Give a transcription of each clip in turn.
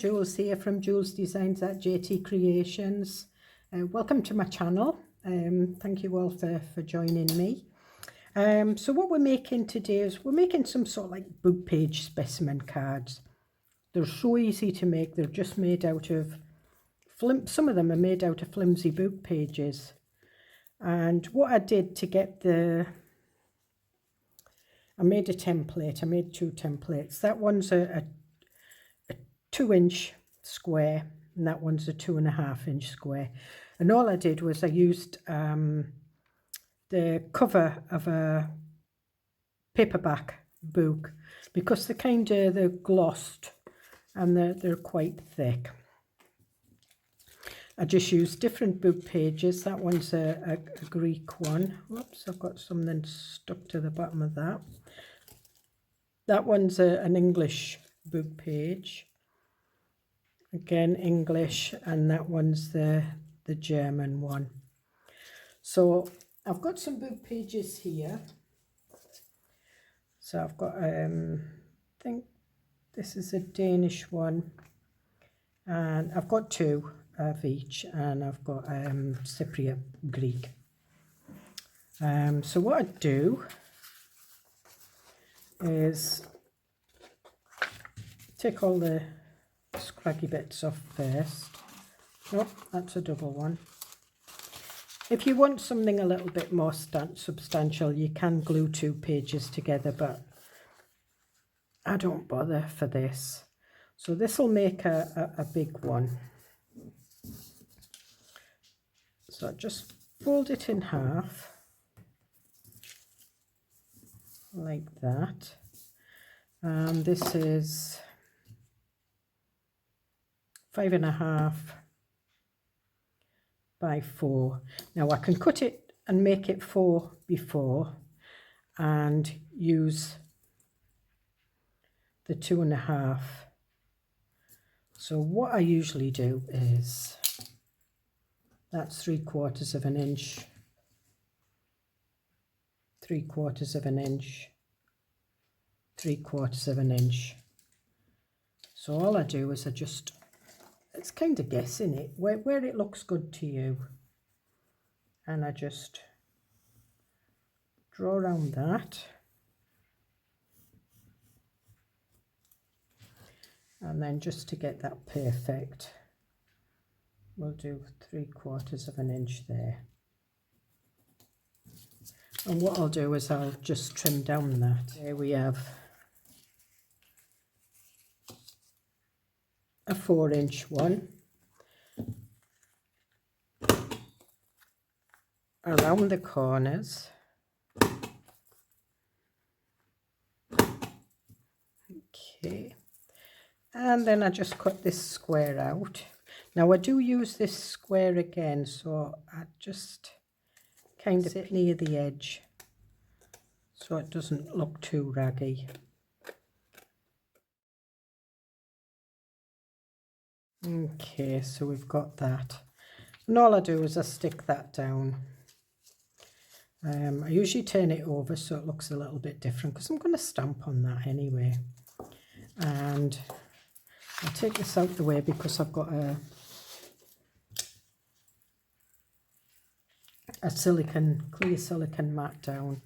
Jules here from Joolsedesigns at JT Creations. Welcome to my channel. Thank you all for joining me. So what we're making today is we're making some sort of like book page specimen cards. They're so easy to make. They're just made out of some of them are made out of flimsy book pages. And what I did to get I made a template. I made 2 templates. That one's a 2-inch square and that one's a 2.5-inch square, and all I did was I used the cover of a paperback book because they're glossed and they're quite thick. I just used different book pages. That one's a Greek one. Whoops, I've got something stuck to the bottom of that. That one's an English book page. Again, English, and that one's the German one. So I've got some book pages here. So I've got, I think this is a Danish one, and I've got 2 of each, and I've got Cypriot Greek. So what I do is take all the scraggy bits off first. Nope, that's a double one. If you want something a little bit more substantial, you can glue 2 pages together, but I don't bother for this. So this will make a big one. So just fold it in half like that. And this is 5.5 by 4. Now I can cut it and make it 4 before and use the 2.5. So what I usually do is that's 3/4 of an inch, 3/4 of an inch, 3/4 of an inch. So all I do is it's kind of guessing it, where it looks good to you. And I just draw around that. And then just to get that perfect, we'll do 3/4 of an inch there. And what I'll do is I'll just trim down that. There we have a 4-inch one around the corners. Okay, and then I just cut this square out. Now I do use this square again, so I just kind of sit near the edge so it doesn't look too raggy. Okay, so we've got that, and all I do is I stick that down. I usually turn it over so it looks a little bit different because I'm going to stamp on that anyway. And I'll take this out the way because I've got a clear silicone mat down.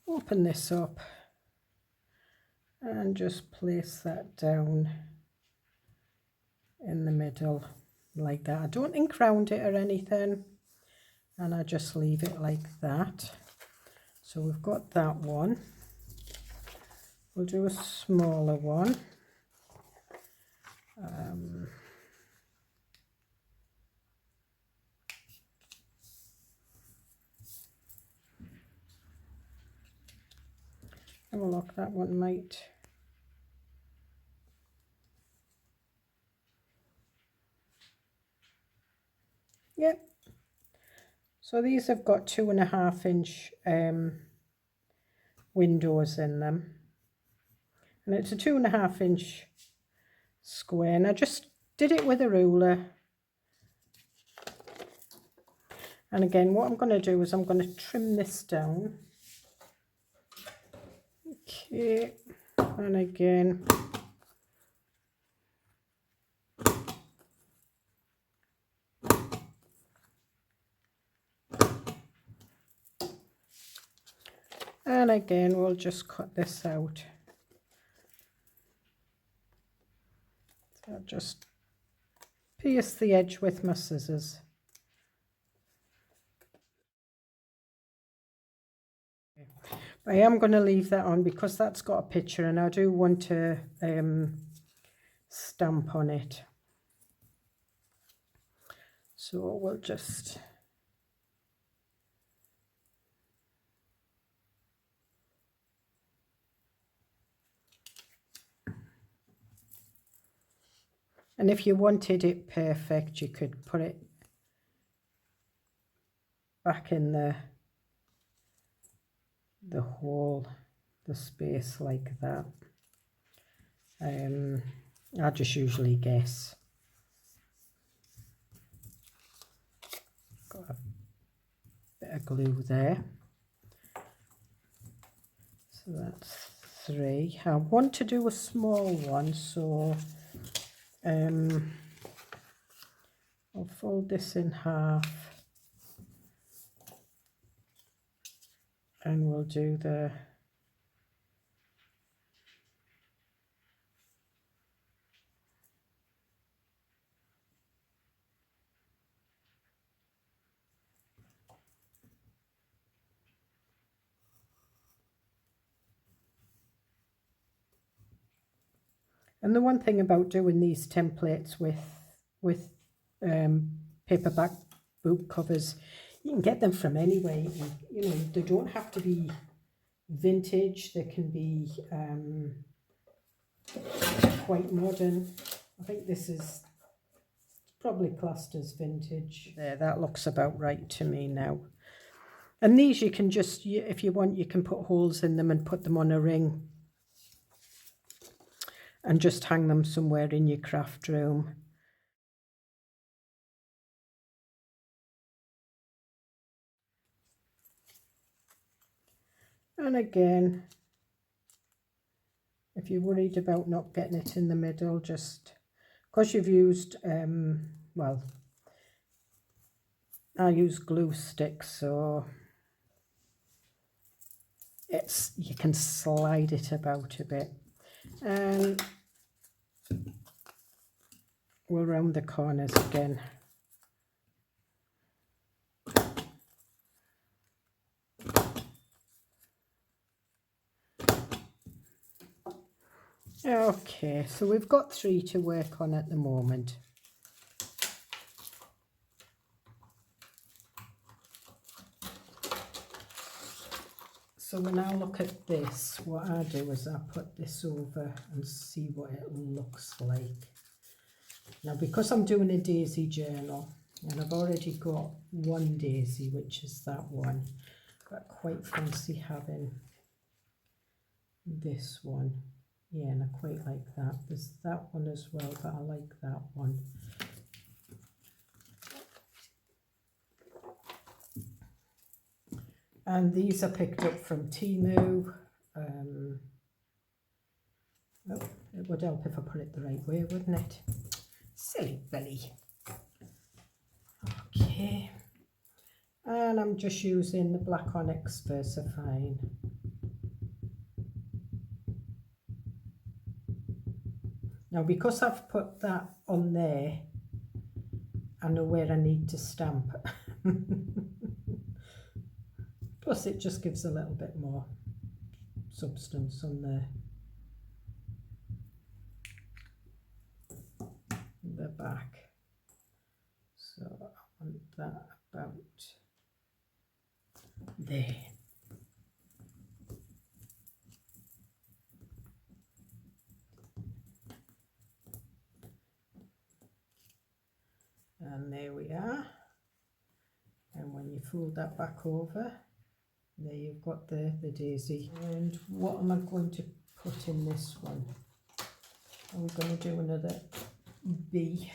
Open this up and just place that down in the middle like that. I don't ink round it or anything, and I just leave it like that. So we've got that one. We'll do a smaller one. Have a look, that one might. Yep. So these have got 2.5-inch windows in them. And it's a 2.5-inch square. And I just did it with a ruler. And again, what I'm going to do is I'm going to trim this down. Okay, and again, we'll just cut this out. So I'll just pierce the edge with my scissors. I am going to leave that on because that's got a picture and I do want to stamp on it. So we'll just... And if you wanted it perfect, you could put it back in the hole, the space like that. I just usually guess. Got a bit of glue there. So that's 3. I want to do a small one, so I'll fold this in half and we'll do the And the one thing about doing these templates with paperback book covers, you can get them from anywhere. You know, they don't have to be vintage. They can be quite modern. I think this is probably classed as vintage. There, that looks about right to me now. And these you can just, if you want, you can put holes in them and put them on a ring and just hang them somewhere in your craft room. And again, if you're worried about not getting it in the middle, just because you've used, well, I use glue sticks, so you can slide it about a bit. And we'll round the corners again. Okay, so we've got 3 to work on at the moment. So when I look at this, what I do is I put this over and see what it looks like. Now, because I'm doing a daisy journal, and I've already got one daisy, which is that one, but I quite fancy having this one. Yeah, and I quite like that. There's that one as well, but I like that one. And these are picked up from Temu. Oh, it would help if I put it the right way, wouldn't it? Silly Billy. Okay. And I'm just using the black onyx VersaFine. Now, because I've put that on there, I know where I need to stamp. Plus, it just gives a little bit more substance on the back. So I want that about there. And there we are. And when you fold that back over, there you've got the daisy. And what am I going to put in this one? I'm going to do another bee.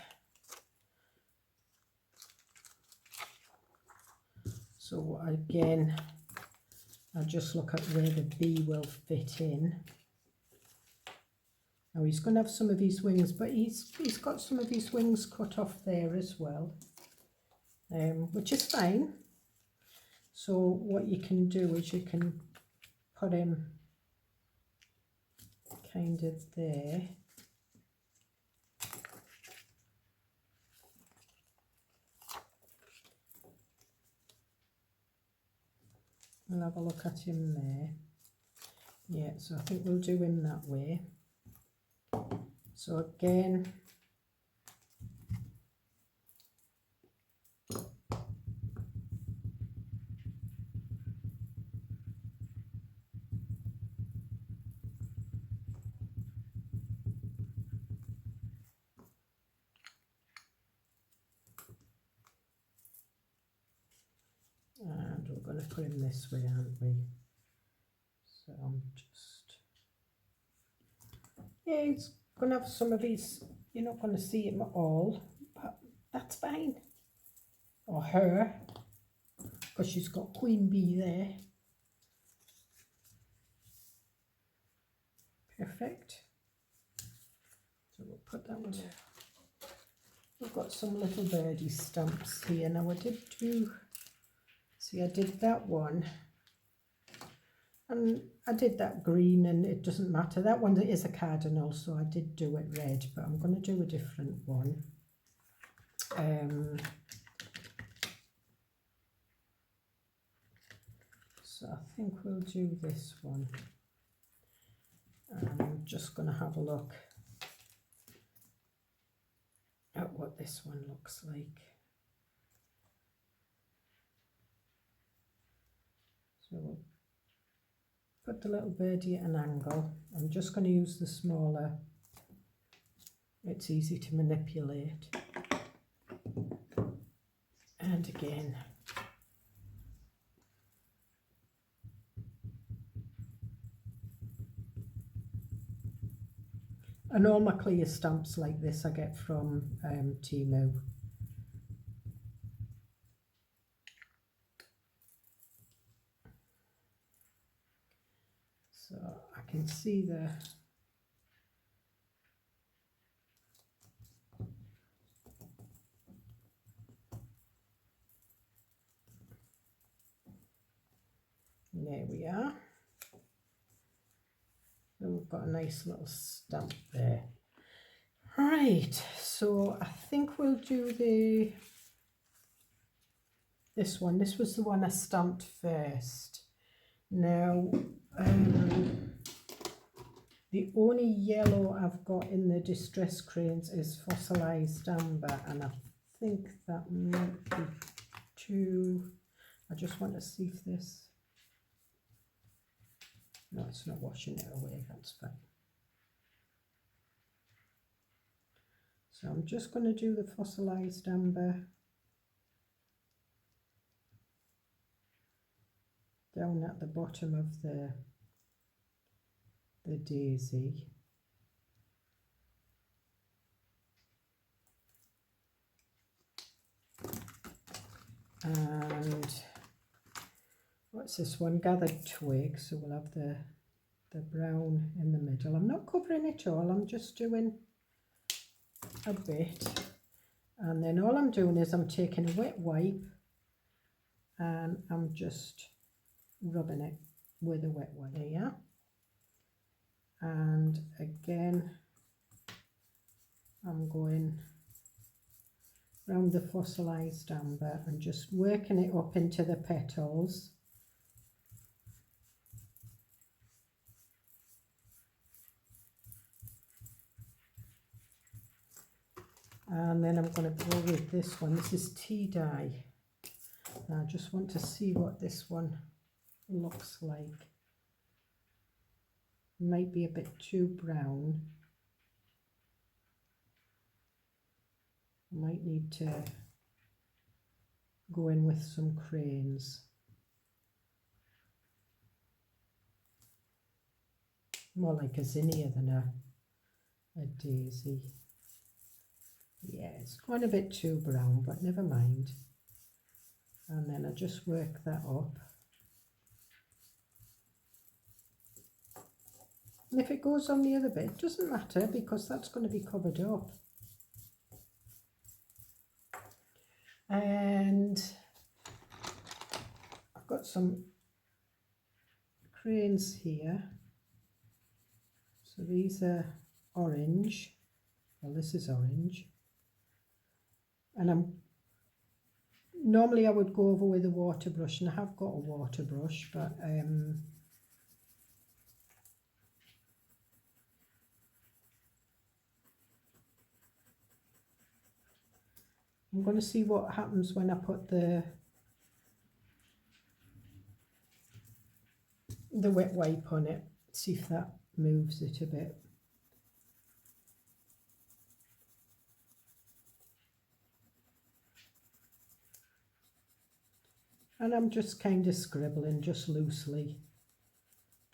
So again, I'll just look at where the bee will fit in. Now he's going to have some of his wings, but he's got some of his wings cut off there as well, which is fine. So what you can do is you can put him kind of there. We'll have a look at him there. Yeah, so I think we'll do him that way. So again, and we're going to put him this way, aren't we? So I'm just, yeah, he's going to have some of his, you're not going to see him at all, but that's fine. Or her, because she's got Queen Bee there. Perfect. So we'll put that one there. We've got some little birdie stamps here. Now I did do, see, I did that one. And I did that green, and it doesn't matter. That one is a cardinal, so I did do it red, but I'm going to do a different one. So I think we'll do this one. I'm just going to have a look at what this one looks like. So we'll put the little birdie at an angle. I'm just going to use the smaller. It's easy to manipulate. And again, and all my clear stamps like this I get from Temu. So I can see the there we are. So we've got a nice little stamp there. Right, so I think we'll do this one. This was the one I stamped first. Now, the only yellow I've got in the distress cranes is fossilized amber, and I think that might be too. I just want to see if this. No, it's not washing it away, that's fine. So I'm just going to do the fossilized amber down at the bottom of the daisy. And what's this one? Gathered twig. So we'll have the brown in the middle. I'm not covering it all, I'm just doing a bit. And then all I'm doing is I'm taking a wet wipe and I'm just rubbing it with a wet one here. And again, I'm going around the fossilized amber and just working it up into the petals. And then I'm going to go with this one. This is tea dye. And I just want to see what this one looks like. Might be a bit too brown. Might need to go in with some cranes. More like a zinnia than a daisy. Yeah, it's quite a bit too brown, but never mind. and then I just work that up. And if it goes on the other bit, it doesn't matter because that's going to be covered up. And I've got some cranes here. So these are orange. Well, this is orange. And normally I would go over with a water brush, and I have got a water brush, but I'm going to see what happens when I put the wet wipe on it, see if that moves it a bit. And I'm just kind of scribbling, just loosely,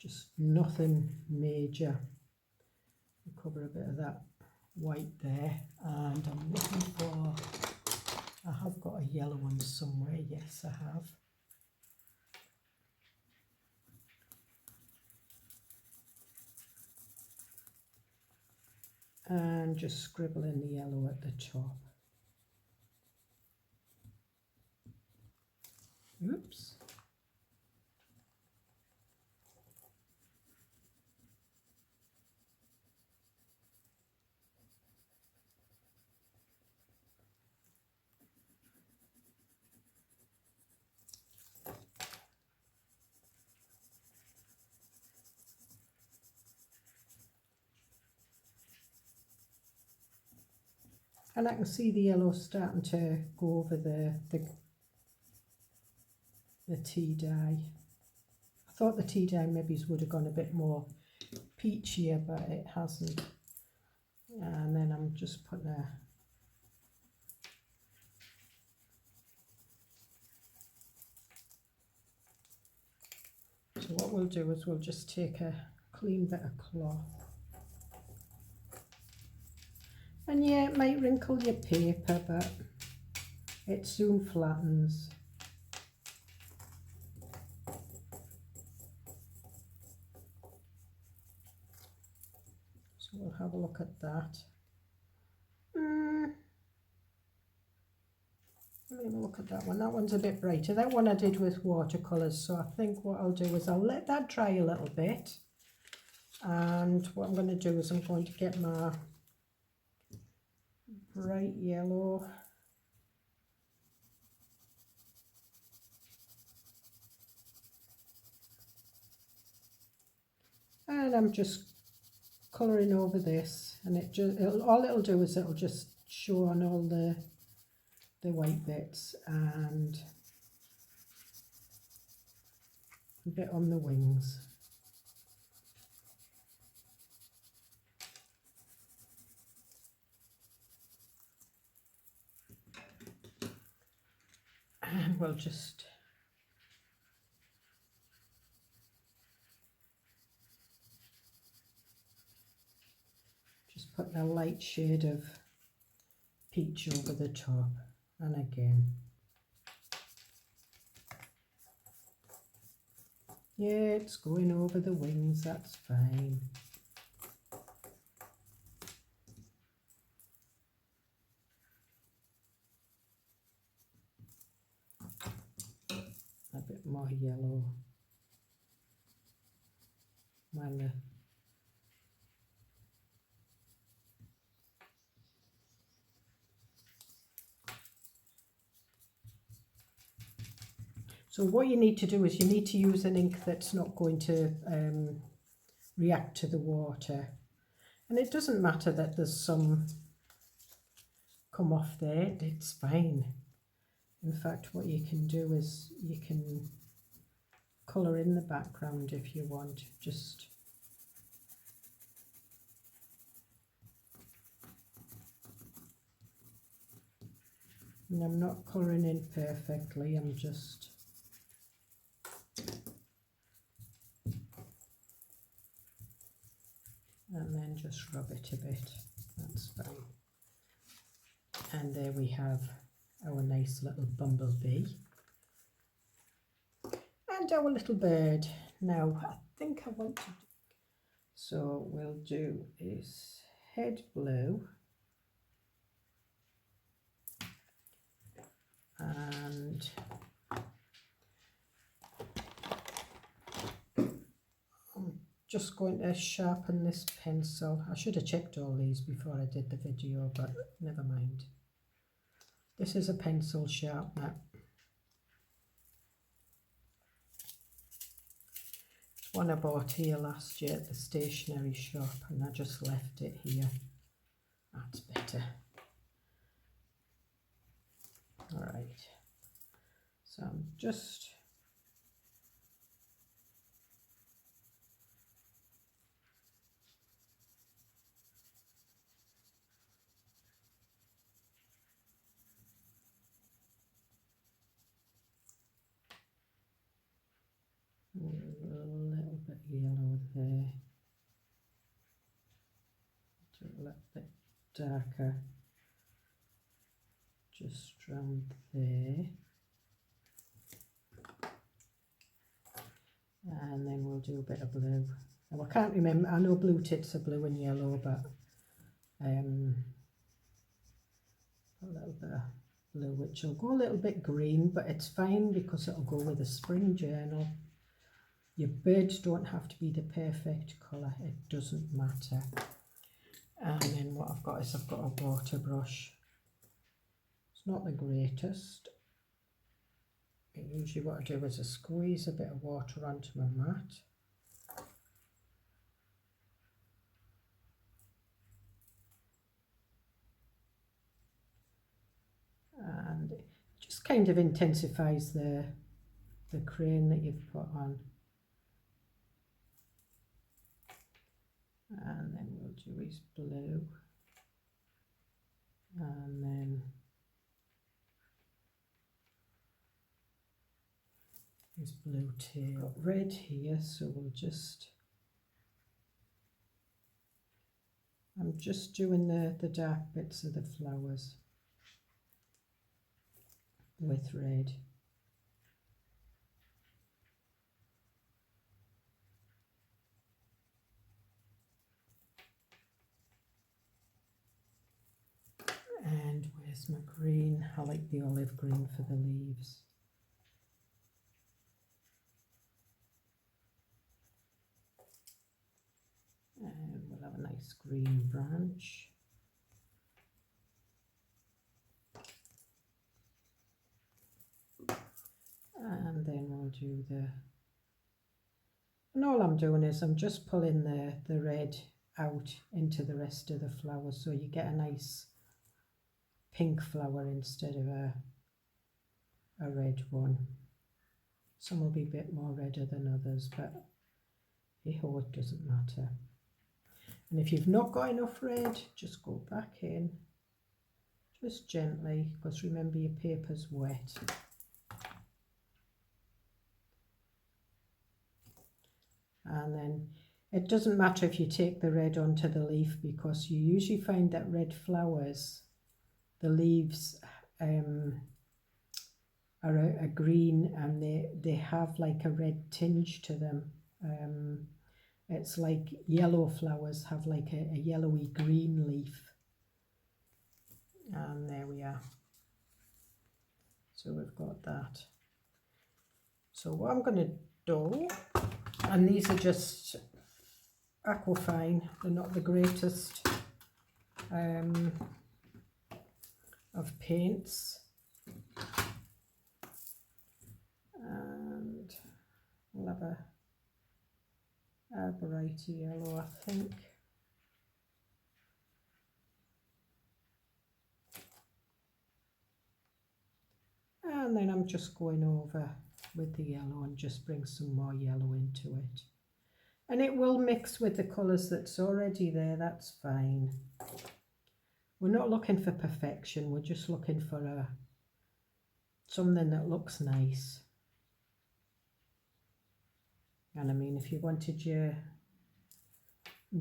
just nothing major. I'll cover a bit of that white there, and I'm looking for, I have got a yellow one somewhere, yes I have. And just scribble in the yellow at the top. Oops. And I can see the yellow starting to go over the tea dye. I thought the tea dye maybe would have gone a bit more peachier, but it hasn't. And then I'm just putting a so what we'll do is we'll just take a clean bit of cloth. And yeah, it might wrinkle your paper, but it soon flattens. So we'll have a look at that. Let me have a look at that one. That one's a bit brighter. That one I did with watercolours, so I think what I'll do is I'll let that dry a little bit. And what I'm going to do is I'm going to get my bright yellow. And I'm just colouring over this, and all it'll do is it'll just show on all the white bits and a bit on the wings. And we'll just put a light shade of peach over the top, and again, yeah, it's going over the wings, that's fine. A bit more yellow. Well, so what you need to do is you need to use an ink that's not going to react to the water. And it doesn't matter that there's some come off there, it's fine. In fact, what you can do is you can colour in the background if you want, just and I'm not colouring in perfectly, I'm just and then just rub it a bit, that's fine. And there we have our nice little bumblebee. and our little bird. Now I think I want to, so we'll do is head blue and I'm just going to sharpen this pencil. I should have checked all these before I did the video, but never mind. This is a pencil sharpener. It's one I bought here last year at the stationery shop and I just left it here. That's better. Alright, so I'm just a little bit yellow there, do a little bit darker just around there, and then we'll do a bit of blue. Now I can't remember, I know blue tits are blue and yellow, but a little bit of blue, which will go a little bit green, but it's fine because it'll go with a spring journal. Your birds don't have to be the perfect colour, it doesn't matter. And then what I've got is I've got a water brush. It's not the greatest. Usually what I do is I squeeze a bit of water onto my mat. And it just kind of intensifies the crane that you've put on. And then we'll do his blue, and then his blue tail. Red here, so we'll just, I'm just doing the dark bits of the flowers with red. And where's my green? I like the olive green for the leaves. And we'll have a nice green branch. And then we'll do the, and all I'm doing is I'm just pulling the red out into the rest of the flowers, so you get a nice pink flower instead of a red one. Some will be a bit more redder than others, but hey ho, it doesn't matter. And if you've not got enough red, just go back in, just gently, because remember your paper's wet. And then it doesn't matter if you take the red onto the leaf, because you usually find that red flowers, the leaves are a green, and they have like a red tinge to them. It's like yellow flowers have like a yellowy green leaf. And there we are. So we've got that. So what I'm going to do, and these are just Aquafine, they're not the greatest of paints, and we'll have a bright yellow, I think. And then I'm just going over with the yellow and just bring some more yellow into it. And it will mix with the colours that's already there, that's fine. We're not looking for perfection, we're just looking for something that looks nice. And I mean, if you wanted your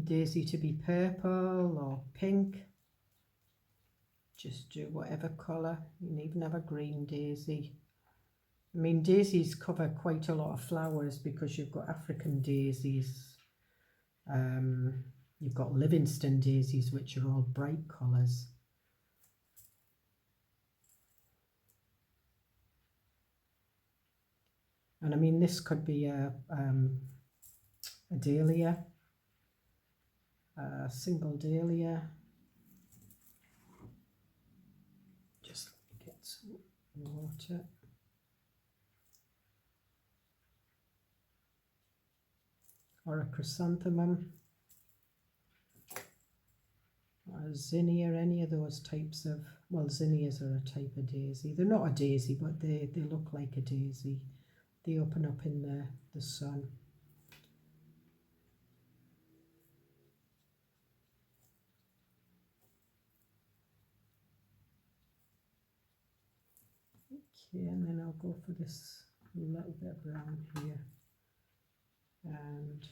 daisy to be purple or pink, just do whatever colour. You can even have a green daisy. I mean, daisies cover quite a lot of flowers because you've got African daisies, you've got Livingston daisies, which are all bright colours. And I mean, this could be a dahlia, a single dahlia. Just get some water. Or a chrysanthemum, or a zinnia, any of those types of, well, zinnias are a type of daisy. They're not a daisy, but they look like a daisy. They open up in the sun. Okay, and then I'll go for this little bit of brown here. And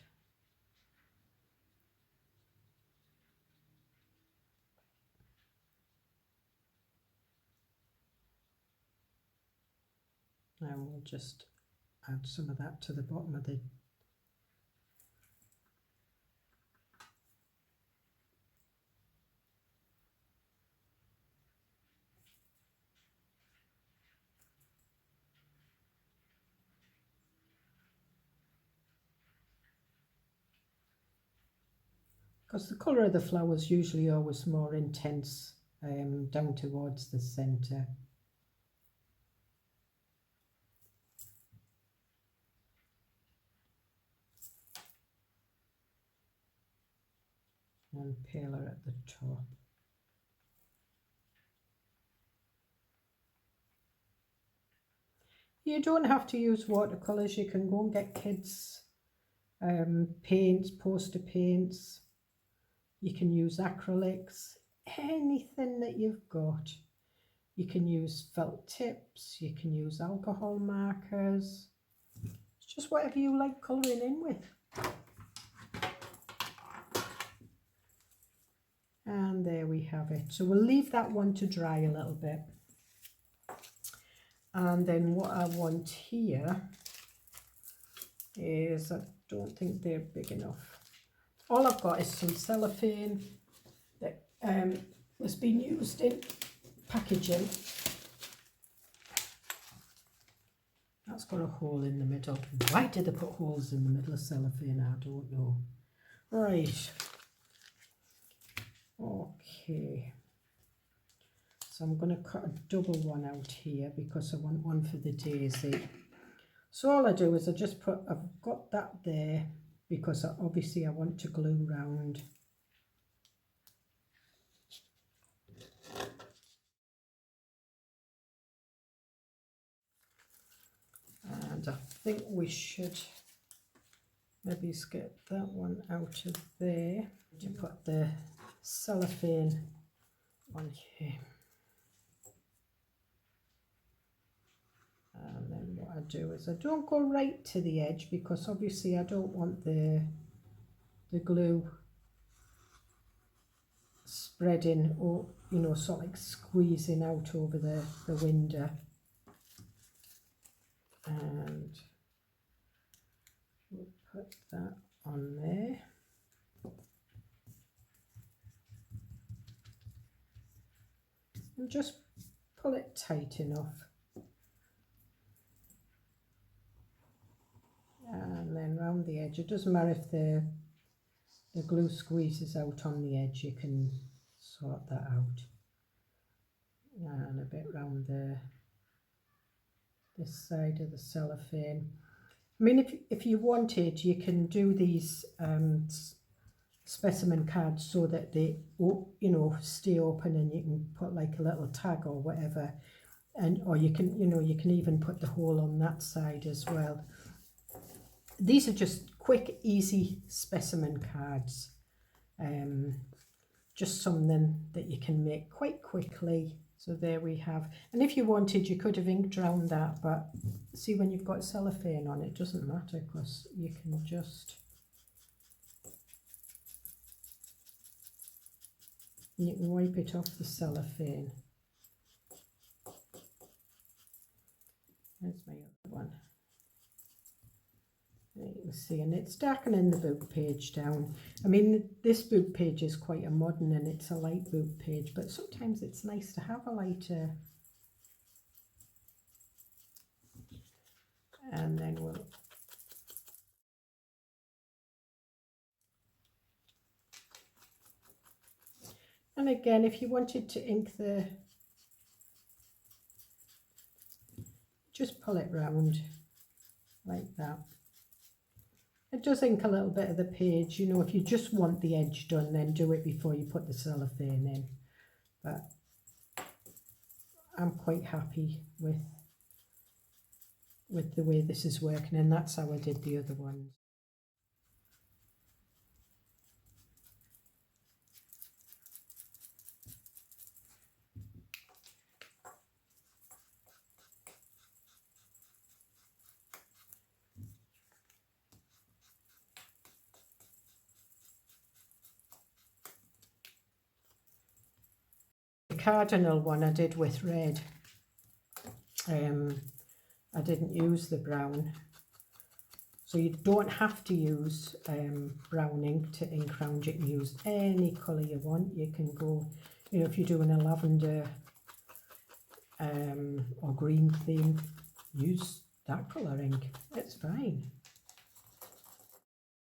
we'll just add some of that to the bottom of the because the colour of the flower is usually always more intense down towards the centre. And paler at the top. You don't have to use watercolours, you can go and get kids paints, poster paints, you can use acrylics, anything that you've got. You can use felt tips, you can use alcohol markers, it's just whatever you like colouring in with. And there we have it. So we'll leave that one to dry a little bit. And then what I want here is, I don't think they're big enough. All I've got is some cellophane that has been used in packaging. That's got a hole in the middle. Why did they put holes in the middle of cellophane? I don't know. Right. Okay. So I'm going to cut a double one out here because I want one for the daisy. So all I do is I just put, I've got that there because obviously I want to glue round. And I think we should maybe get that one out of there to put the cellophane on here. And then what I do is I don't go right to the edge because obviously I don't want the glue spreading or, you know, sort of like squeezing out over the window. And we'll put that on there. And just pull it tight enough. And then round the edge, it doesn't matter if the glue squeezes out on the edge, you can sort that out. And a bit round this side of the cellophane. I mean, if you wanted, you can do these specimen cards so that they, you know, stay open, and you can put like a little tag or whatever, and or you can, you know, you can even put the hole on that side as well. These are just quick, easy specimen cards. Just something that you can make quite quickly. So there we have. And if you wanted, you could have inked around that, but see, when you've got cellophane on, it doesn't matter because you can just, you can wipe it off the cellophane. There's my other one. You can see, and it's darkening the book page down. I mean, this book page is quite a modern and it's a light book page, but sometimes it's nice to have a lighter. And then we'll and again, if you wanted to ink the, just pull it round like that. It does ink a little bit of the page, you know. If you just want the edge done, then do it before you put the cellophane in. But I'm quite happy with the way this is working, and that's how I did the other ones. The cardinal one I did with red. I didn't use the brown, so you don't have to use brown ink to ink round. You can use any colour you want. You can go, you know, if you're doing a lavender or green theme, use that colour ink, it's fine.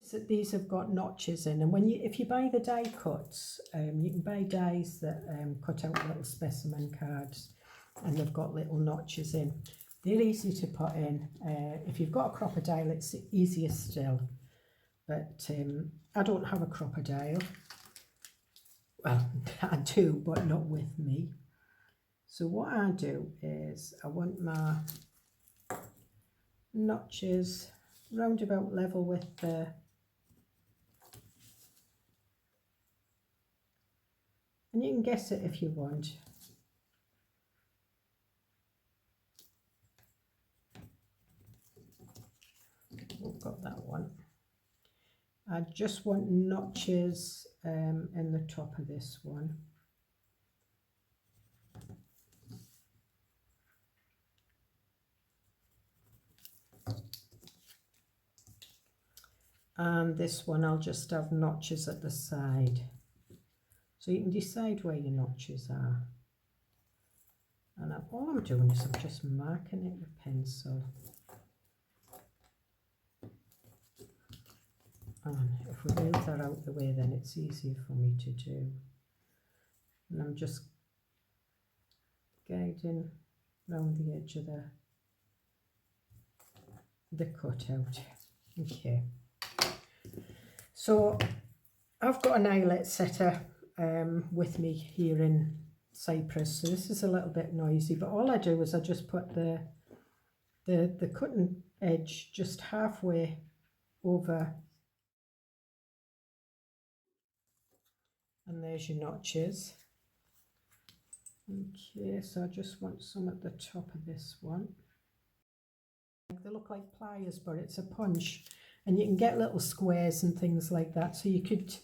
So these have got notches in, and when if you buy the die cuts, you can buy dies that cut out little specimen cards, and they've got little notches in. They're easy to put in. If you've got a crocodile, it's easier still. But I don't have a crocodile. Well, I do, but not with me. So what I do is I want my notches round about level with the and you can guess it if you want. We've got that one. I just want notches in the top of this one. And this one I'll just have notches at the side. So you can decide where your notches are. And all I'm doing is I'm just marking it with pencil. And if we move that out the way, then it's easier for me to do. And I'm just guiding round the edge of the cutout. Okay. So I've got an eyelet setter with me here in Cyprus. So this is a little bit noisy, but all I do is I just put the cutting edge just halfway over. And there's your notches. Okay, so I just want some at the top of this one. They look like pliers, but it's a punch, and you can get little squares and things like that. So you could,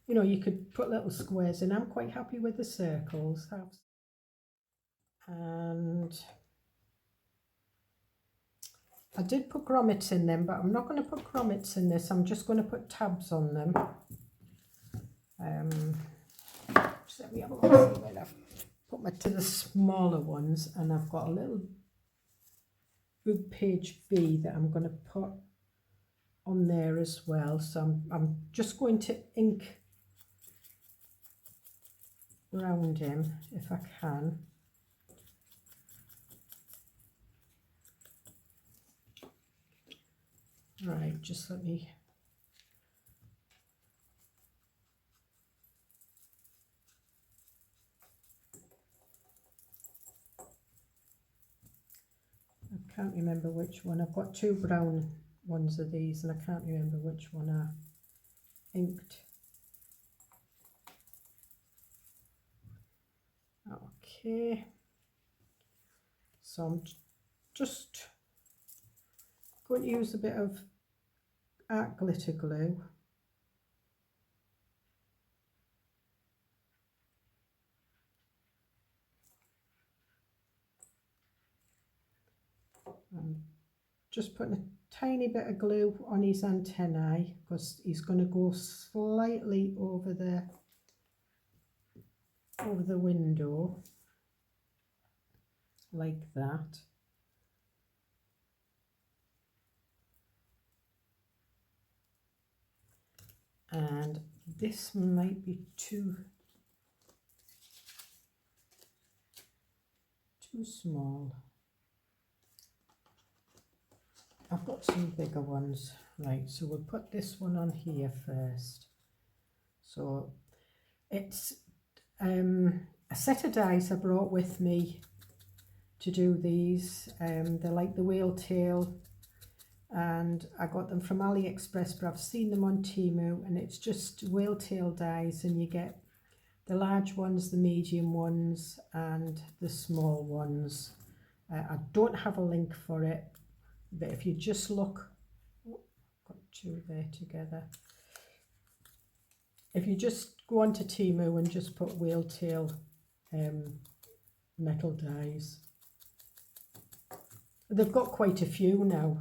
you know, you could put little squares in. I'm quite happy with the circles. And I did put grommets in them, but I'm not going to put grommets in this. I'm just going to put tabs on them. Just let me have a look see where I've put my to the smaller ones, and I've got a little book page B that I'm going to put on there as well. So I'm just going to ink round him if I can. Right, just let me. I can't remember which one. I've got two brown ones of these, and I can't remember which one I inked. Okay, so I'm just going to use a bit of art glitter glue. just putting a tiny bit of glue on his antennae because he's going to go slightly over the window like that. And this might be too small. I've got some bigger ones. Right, so we'll put this one on here first. So it's a set of dies I brought with me to do these. They're like the whale tail, and I got them from AliExpress, but I've seen them on Temu, and it's just whale tail dies, and you get the large ones, the medium ones, and the small ones. I don't have a link for it, but if you just look, got two there together. If you just go onto Temu and just put whale tail metal dies, they've got quite a few now.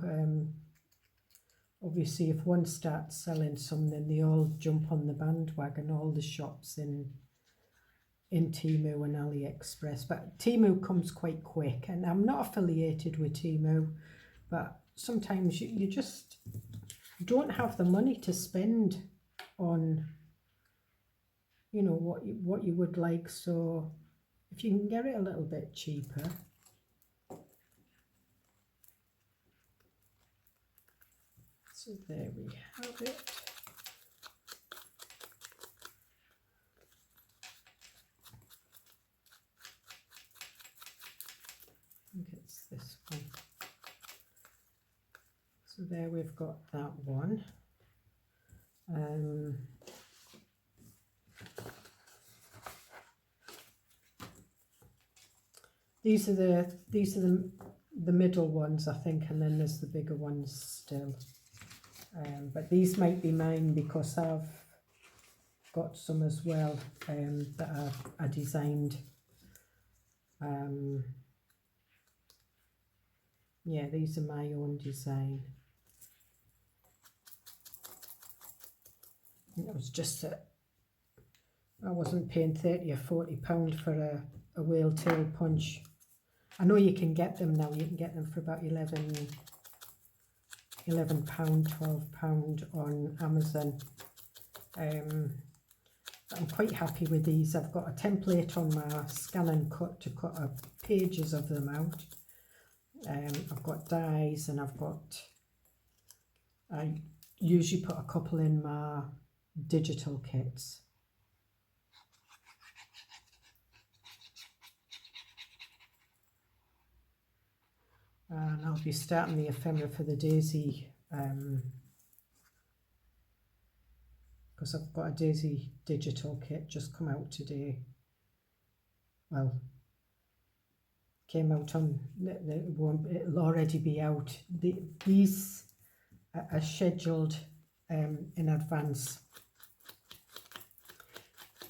Obviously, if one starts selling some, then they all jump on the bandwagon, all the shops in Temu and AliExpress. But Temu comes quite quick, and I'm not affiliated with Temu, but sometimes you just don't have the money to spend on, you know, what you would like. So if you can get it a little bit cheaper, so there we have it. I think it's this one. So there we've got that one. These are the middle ones, I think, and then there's the bigger ones still. But these might be mine because I've got some as well that I designed. Yeah, these are my own design. It was just that I wasn't paying £30 or £40 for a whale tail punch. I know you can get them now. You can get them for about £11, £12 on Amazon. I'm quite happy with these. I've got a template on my scan and cut to cut up pages of them out. I've got dies, and I usually put a couple in my digital kits. And I'll be starting the ephemera for the daisy, because I've got a daisy digital kit just come out today. Well, came out on, it'll already be out. These are scheduled in advance.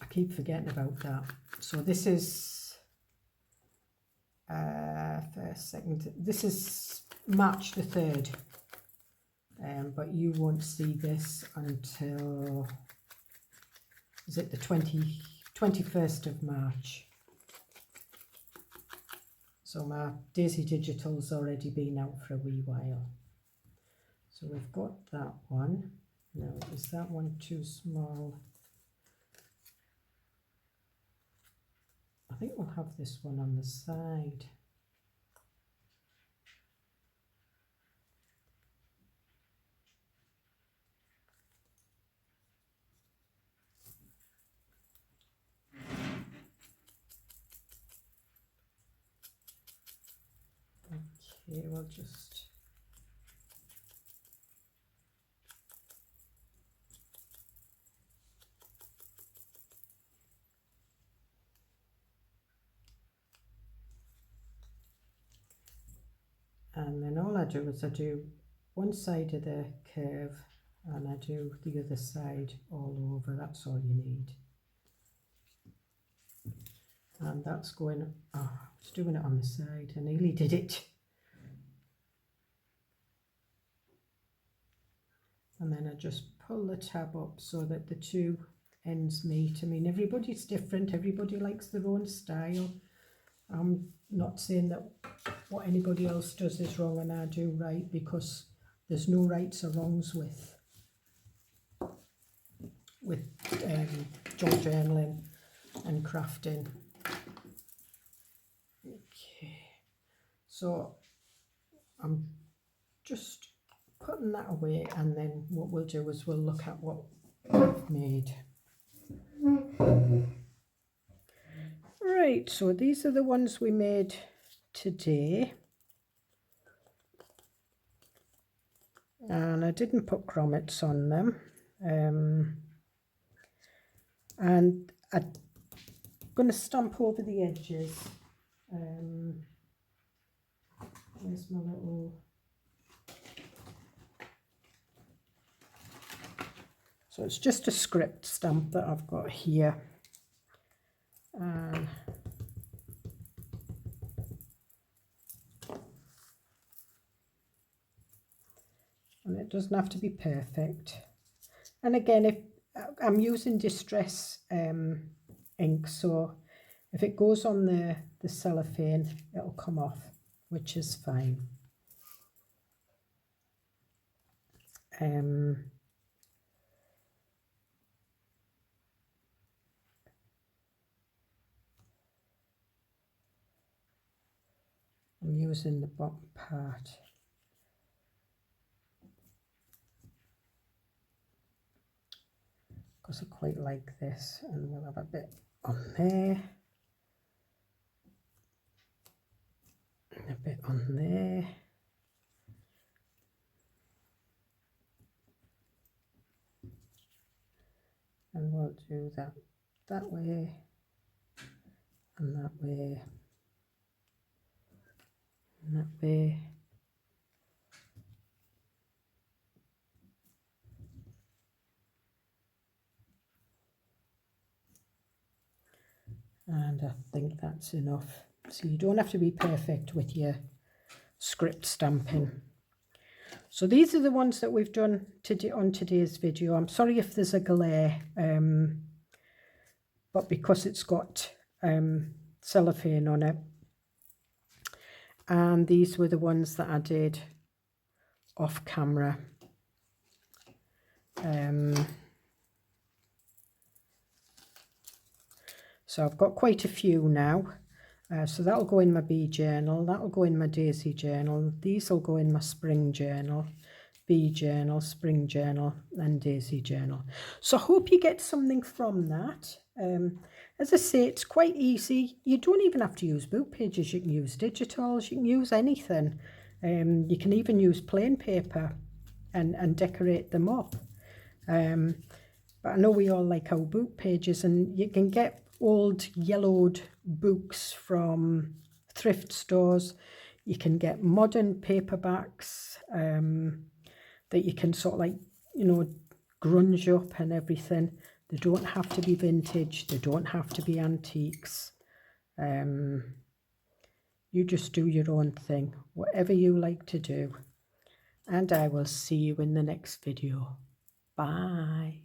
I keep forgetting about that. So this is first, second, this is March the 3rd, but you won't see this until, is it the 21st of March? So my Daisy Digital's already been out for a wee while. So we've got that one. Now, is that one too small? I think we'll have this one on the side. Okay, we'll just... And then all I do is I do one side of the curve and I do the other side all over. That's all you need. And that's going, oh, I was doing it on the side. I nearly did it. and then I just pull the tab up so that the two ends meet. I mean, everybody's different, everybody likes their own style. I'm not saying that what anybody else does is wrong and I do right, because there's no rights or wrongs with junk journaling and crafting. Okay, so I'm just putting that away, and then what we'll do is we'll look at what we've made. Right, so these are the ones we made today, and I didn't put grommets on them, and I'm going to stamp over the edges. Where's my little... So it's just a script stamp that I've got here. And it doesn't have to be perfect. And again, if I'm using distress ink, so if it goes on the cellophane, it'll come off, which is fine. I'm using the bottom part. Because I quite like this, and we'll have a bit on there, and a bit on there. And we'll do that way, and that way, and that way. And I think that's enough. So you don't have to be perfect with your script stamping. So these are the ones that we've done today on today's video. I'm sorry if there's a glare, but because it's got cellophane on it. And these were the ones that I did off camera. So I've got quite a few now. So that'll go in my bee journal, that'll go in my daisy journal, these will go in my spring journal, bee journal, spring journal and daisy journal. So I hope you get something from that. As I say, it's quite easy. You don't even have to use book pages, you can use digitals, you can use anything. You can even use plain paper and decorate them up. But I know we all like our book pages, and you can get old yellowed books from thrift stores. You can get modern paperbacks that you can sort of like, you know, grunge up and everything. They don't have to be vintage, they don't have to be antiques. You just do your own thing, whatever you like to do. And I will see you in the next video. Bye.